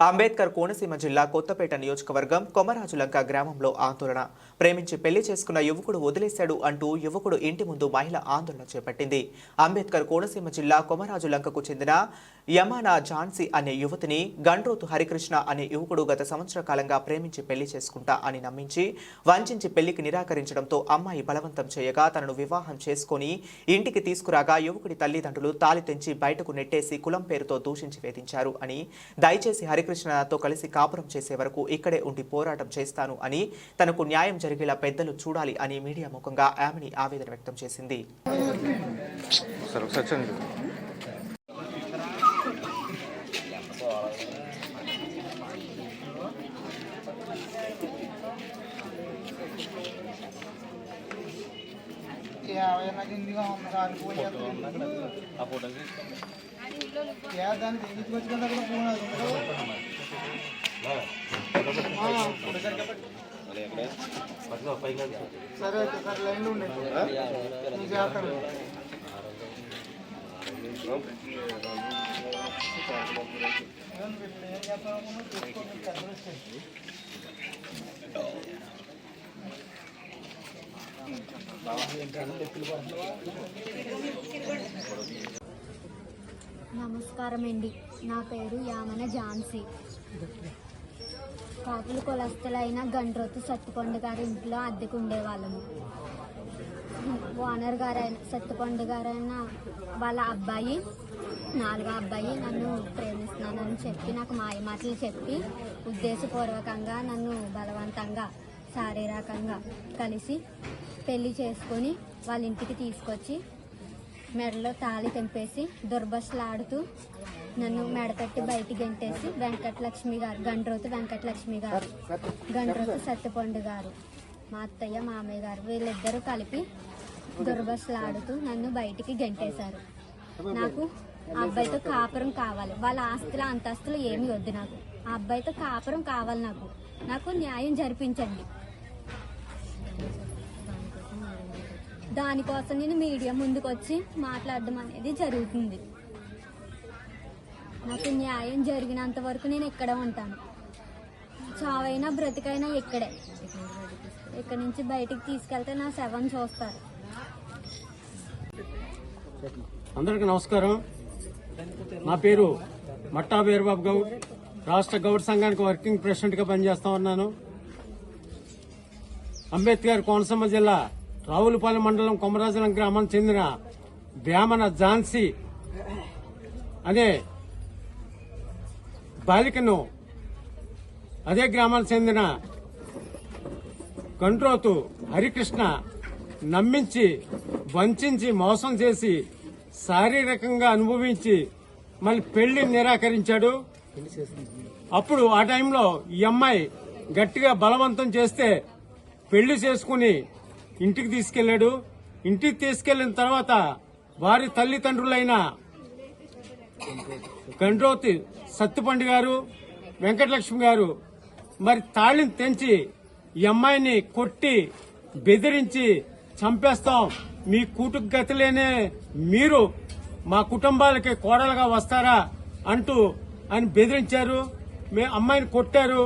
అంబేద్కర్ కోనసీమ జిల్లా కొత్తపేట నియోజకవర్గం కొమరాజులంక గ్రామంలో ఆందోళన. ప్రేమించి పెళ్లి చేసుకున్న యువకుడు వదిలేశాడు అంటూ యువకుడు ఇంటి ముందు మహిళ ఆందోళన చేపట్టింది. అంబేద్కర్ కోనసీమ జిల్లా కొమరాజులంకకు చెందిన యమానా ఝాన్సీ అనే యువతిని గండ్రోతు హరికృష్ణ అనే యువకుడు గత సంవత్సర కాలంగా ప్రేమించి పెళ్లి చేసుకుంటా అని నమ్మించి వంచించి పెళ్లికి నిరాకరించడంతో అమ్మాయి బలవంతం చేయగా తనను వివాహం చేసుకుని ఇంటికి తీసుకురాగా యువకుడి తల్లిదండ్రులు తాళి తెంచి బయటకు నెట్టేసి కులం పేరుతో దూషించి వేధించారు అని, దయచేసి హరికృష్ణతో కలిసి కాపురం చేసే వరకు ఇక్కడే ఉండి పోరాటం చేస్తాను అని, తనకు న్యాయం జరిగేలా పెద్దలు చూడాలి అని మీడియా ముఖంగా ఆమెని ఆవేదన వ్యక్తం చేసింది. సరే సార్ లైన్ లో ఉండండి. నమస్కారం అండి. నా పేరు యామన ఝాన్సీ. కాపులు కులస్తులైన గండ్రోతు సత్తుపండు గారి ఇంట్లో అద్దెకు ఉండేవాళ్ళము. ఓనర్ గారైన సత్తుపండు గారైన వాళ్ళ అబ్బాయి, 4వ అబ్బాయి నన్ను ప్రేమిస్తున్నానని చెప్పి నాకు మాయమాటలు చెప్పి ఉద్దేశపూర్వకంగా నన్ను బలవంతంగా శారీరకంగా కలిసి పెళ్లి చేసుకొని వాళ్ళ ఇంటికి తీసుకొచ్చి మెడలో తాళి తెంపేసి దుర్భషలాడుతూ నన్ను మెడతట్టి బయటికి గెంటేసి వెంకటలక్ష్మి గారు, గండ్రోతు వెంకటలక్ష్మి గారు, గండ్రోతు సత్తుపండు గారు, మా అత్తయ్య మామయ్య గారు, వీళ్ళిద్దరూ కలిపి దుర్భషలాడుతూ నన్ను బయటికి గెంటేశారు. నాకు ఆ అబ్బాయితో కాపురం కావాలి. వాళ్ళ ఆస్తుల అంతస్తులు ఏమీ వద్దు. నాకు ఆ అబ్బాయితో కాపురం కావాలి. నాకు న్యాయం జరిపించండి. దానికోసం నేను మీడియా ముందుకు వచ్చి మాట్లాడడం అనేది జరుగుతుంది. నాకు న్యాయం జరిగినంత వరకు నేను ఇక్కడే ఉంటాను. చావైనా బ్రతికైనా ఇక్కడే. ఇక్కడి నుంచి బయటికి తీసుకెళ్తే నా శవం చూస్తారు. అందరికీ నమస్కారం. నా పేరు మట్టా వీరబాబు గౌడ్. రాష్ట్ర గౌడ్ సంఘానికి వర్కింగ్ ప్రెసిడెంట్ గా పనిచేస్తా ఉన్నాను. అంబేద్కర్ కోనసీమ జిల్లా రావులపాలెం మండలం కొమరాజులం గ్రామానికి చెందిన యామనా ఝాన్సీ అనే బాలికను అదే గ్రామానికి చెందిన గండ్రోతు హరికృష్ణ నమ్మించి వంచించి మోసం చేసి శారీరకంగా అనుభవించి మళ్ళీ పెళ్లి నిరాకరించాడు. అప్పుడు ఆ టైంలో ఈ అమ్మాయి గట్టిగా బలవంతం చేస్తే పెళ్లి చేసుకుని ఇంటికి తీసుకెళ్లాడు. ఇంటికి తీసుకెళ్లిన తర్వాత వారి తల్లిదండ్రులైన గండ్రోతు సత్తుపండు గారు, వెంకటలక్ష్మి గారు మరి తాళిని తెంచి ఈ అమ్మాయిని కొట్టి బెదిరించి చంపేస్తాం, మీ కూటుకు గతిలేనే మీరు మా కుటుంబాలకి కోడలుగా వస్తారా అంటూ అని బెదిరించారు. అమ్మాయిని కొట్టారు.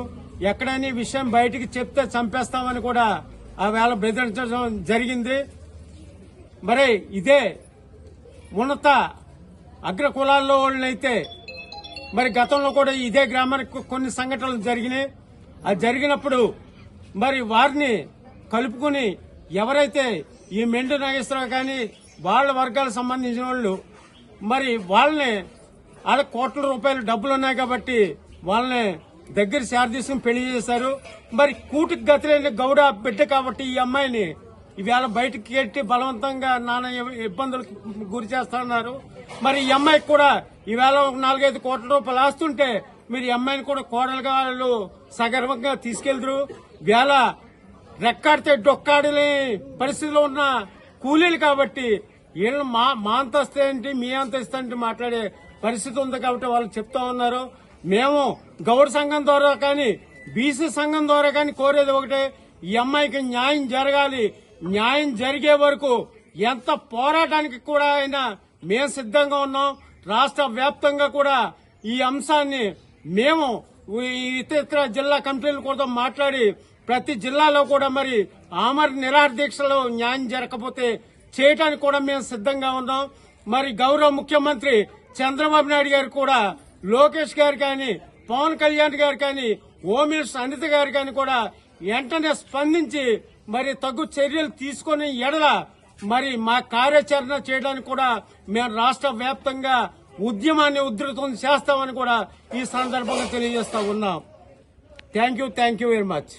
ఎక్కడైనా విషయం బయటికి చెప్తే చంపేస్తామని కూడా ఆ వేళ బెదిరించడం జరిగింది. మరి ఇదే ఉన్నత అగ్ర కులాల్లో వాళ్ళనైతే మరి గతంలో కూడా ఇదే గ్రామానికి కొన్ని సంఘటనలు జరిగినాయి. అది జరిగినప్పుడు మరి వారిని కలుపుకుని ఎవరైతే ఈ మెండు నాగేశ్వరరావు కానీ వాళ్ళ వర్గాలకు సంబంధించిన వాళ్ళు మరి వాళ్ళని వాళ్ళ కోట్ల రూపాయలు డబ్బులు ఉన్నాయి కాబట్టి వాళ్ళని దగ్గర శారదీసుకుని పెళ్లి చేశారు. మరి కూటికి గతిలేని గౌడ బిడ్డ కాబట్టి ఈ అమ్మాయిని ఈవేళ బయటకు ఎట్టి బలవంతంగా నానా ఇబ్బందులకు గురి చేస్తున్నారు. మరి ఈ అమ్మాయికి కూడా ఈవేళ 4-5 కోట్ల రూపాయలు ఆస్తుంటే మీరు ఈ అమ్మాయిని కూడా కోడలుగా వాళ్ళు సగర్వంగా తీసుకెళ్తారు. వేళ రెక్కాడితే డొక్కాడలే పరిస్థితిలో ఉన్న కూలీలు కాబట్టి వీళ్ళు మా అంతస్తు ఏంటి మీ అంతస్తు ఏంటి మాట్లాడే పరిస్థితి ఉంది కాబట్టి వాళ్ళు చెప్తా ఉన్నారు. మేము గౌడ సంఘం ద్వారా కానీ బీసీ సంఘం ద్వారా కానీ కోరేది ఒకటే, ఈ అమ్మాయికి న్యాయం జరగాలి. న్యాయం జరిగే వరకు ఎంత పోరాటానికి కూడా అయినా మేము సిద్ధంగా ఉన్నాం. రాష్ట్ర వ్యాప్తంగా కూడా ఈ అంశాన్ని మేము ఇతర జిల్లా కమిటీలు కూడా మాట్లాడి ప్రతి జిల్లాలో కూడా మరి ఆమర నిరాహార దీక్షలో న్యాయం జరగకపోతే చేయడానికి కూడా మేము సిద్ధంగా ఉన్నాం. మరి గౌరవ ముఖ్యమంత్రి చంద్రబాబు నాయుడు గారు కూడా లోకేష్ గారు కానీ, పవన్ కళ్యాణ్ గారు కానీ, హోమ్ మినిస్టర్ అనిత గారు కానీ కూడా వెంటనే స్పందించి మరి తగు చర్యలు తీసుకుని ఎడల మరి మా కార్యాచరణ చేయడానికి కూడా మేము రాష్ట్ర వ్యాప్తంగా ఉద్యమాన్ని ఉధృతం చేస్తామని కూడా ఈ సందర్భంగా తెలియజేస్తా ఉన్నాం. Thank you very much.